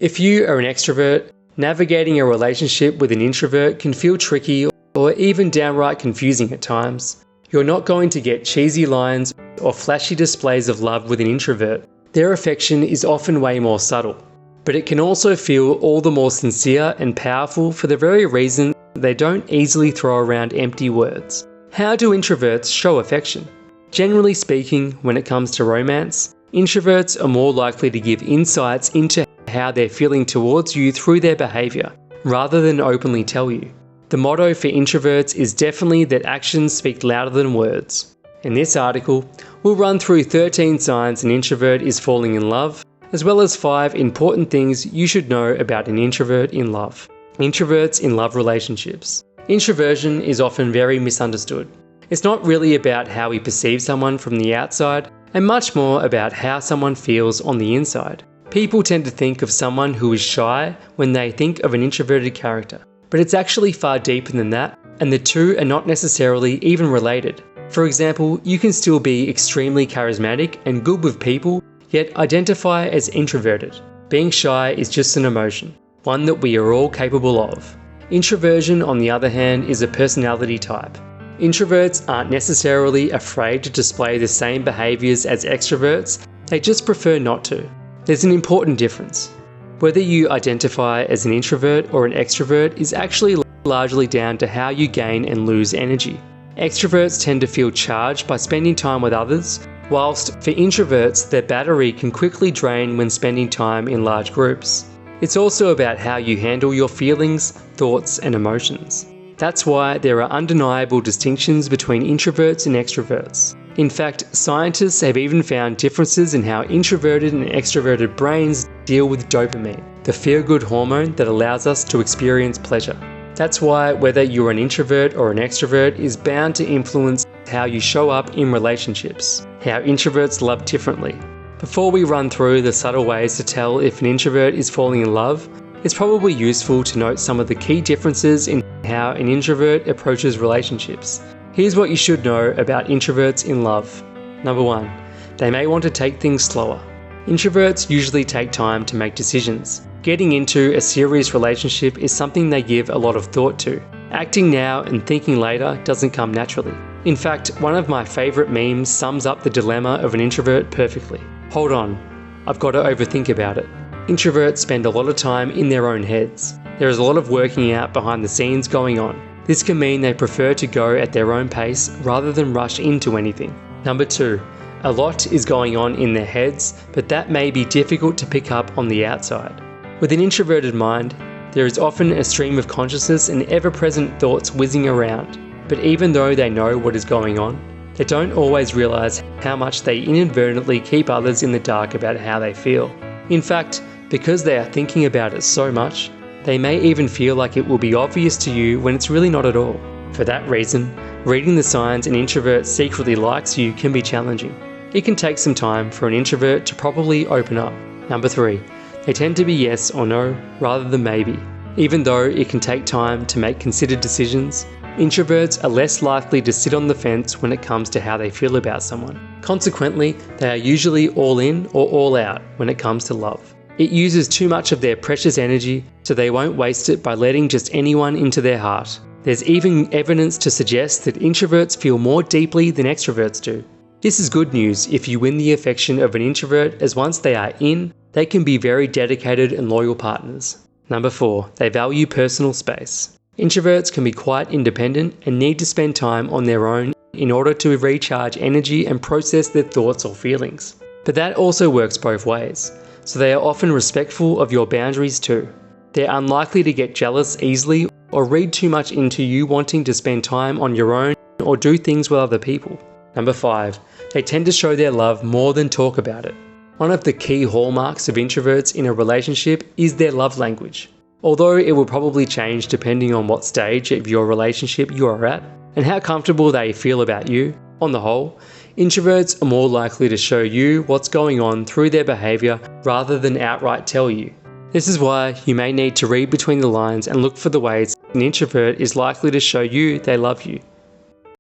If you are an extrovert, navigating a relationship with an introvert can feel tricky or even downright confusing at times. You're not going to get cheesy lines or flashy displays of love with an introvert. Their affection is often way more subtle, but it can also feel all the more sincere and powerful for the very reason they don't easily throw around empty words. How do introverts show affection? Generally speaking, when it comes to romance, introverts are more likely to give insights into how they're feeling towards you through their behaviour, rather than openly tell you. The motto for introverts is definitely that actions speak louder than words. In this article, we'll run through 13 signs an introvert is falling in love, as well as 5 important things you should know about an introvert in love. Introverts in love relationships. Introversion is often very misunderstood. It's not really about how we perceive someone from the outside, and much more about how someone feels on the inside. People tend to think of someone who is shy when they think of an introverted character, but it's actually far deeper than that, and the two are not necessarily even related. For example, you can still be extremely charismatic and good with people, yet identify as introverted. Being shy is just an emotion, one that we are all capable of. Introversion, on the other hand, is a personality type. Introverts aren't necessarily afraid to display the same behaviours as extroverts, they just prefer not to. There's an important difference. Whether you identify as an introvert or an extrovert is actually largely down to how you gain and lose energy. Extroverts tend to feel charged by spending time with others, whilst for introverts their battery can quickly drain when spending time in large groups. It's also about how you handle your feelings, thoughts and emotions. That's why there are undeniable distinctions between introverts and extroverts. In fact, scientists have even found differences in how introverted and extroverted brains deal with dopamine, the feel-good hormone that allows us to experience pleasure. That's why whether you're an introvert or an extrovert is bound to influence how you show up in relationships, how introverts love differently. Before we run through the subtle ways to tell if an introvert is falling in love, it's probably useful to note some of the key differences in how an introvert approaches relationships. Here's what you should know about introverts in love. Number 1, they may want to take things slower. Introverts usually take time to make decisions. Getting into a serious relationship is something they give a lot of thought to. Acting now and thinking later doesn't come naturally. In fact, one of my favourite memes sums up the dilemma of an introvert perfectly. Hold on, I've got to overthink about it. Introverts spend a lot of time in their own heads. There is a lot of working out behind the scenes going on. This can mean they prefer to go at their own pace rather than rush into anything. Number 2, a lot is going on in their heads, but that may be difficult to pick up on the outside. With an introverted mind, there is often a stream of consciousness and ever-present thoughts whizzing around. But even though they know what is going on, they don't always realise how much they inadvertently keep others in the dark about how they feel. In fact, because they are thinking about it so much, they may even feel like it will be obvious to you when it's really not at all. For that reason, reading the signs an introvert secretly likes you can be challenging. It can take some time for an introvert to properly open up. Number 3, they tend to be yes or no rather than maybe. Even though it can take time to make considered decisions, introverts are less likely to sit on the fence when it comes to how they feel about someone. Consequently, they are usually all in or all out when it comes to love. It uses too much of their precious energy, so they won't waste it by letting just anyone into their heart. There's even evidence to suggest that introverts feel more deeply than extroverts do. This is good news if you win the affection of an introvert, as once they are in, they can be very dedicated and loyal partners. Number 4, they value personal space. Introverts can be quite independent and need to spend time on their own in order to recharge energy and process their thoughts or feelings. But that also works both ways, so they are often respectful of your boundaries too. They're unlikely to get jealous easily or read too much into you wanting to spend time on your own or do things with other people. Number 5, they tend to show their love more than talk about it. One of the key hallmarks of introverts in a relationship is their love language. Although it will probably change depending on what stage of your relationship you are at and how comfortable they feel about you, on the whole, introverts are more likely to show you what's going on through their behaviour rather than outright tell you. This is why you may need to read between the lines and look for the ways an introvert is likely to show you they love you.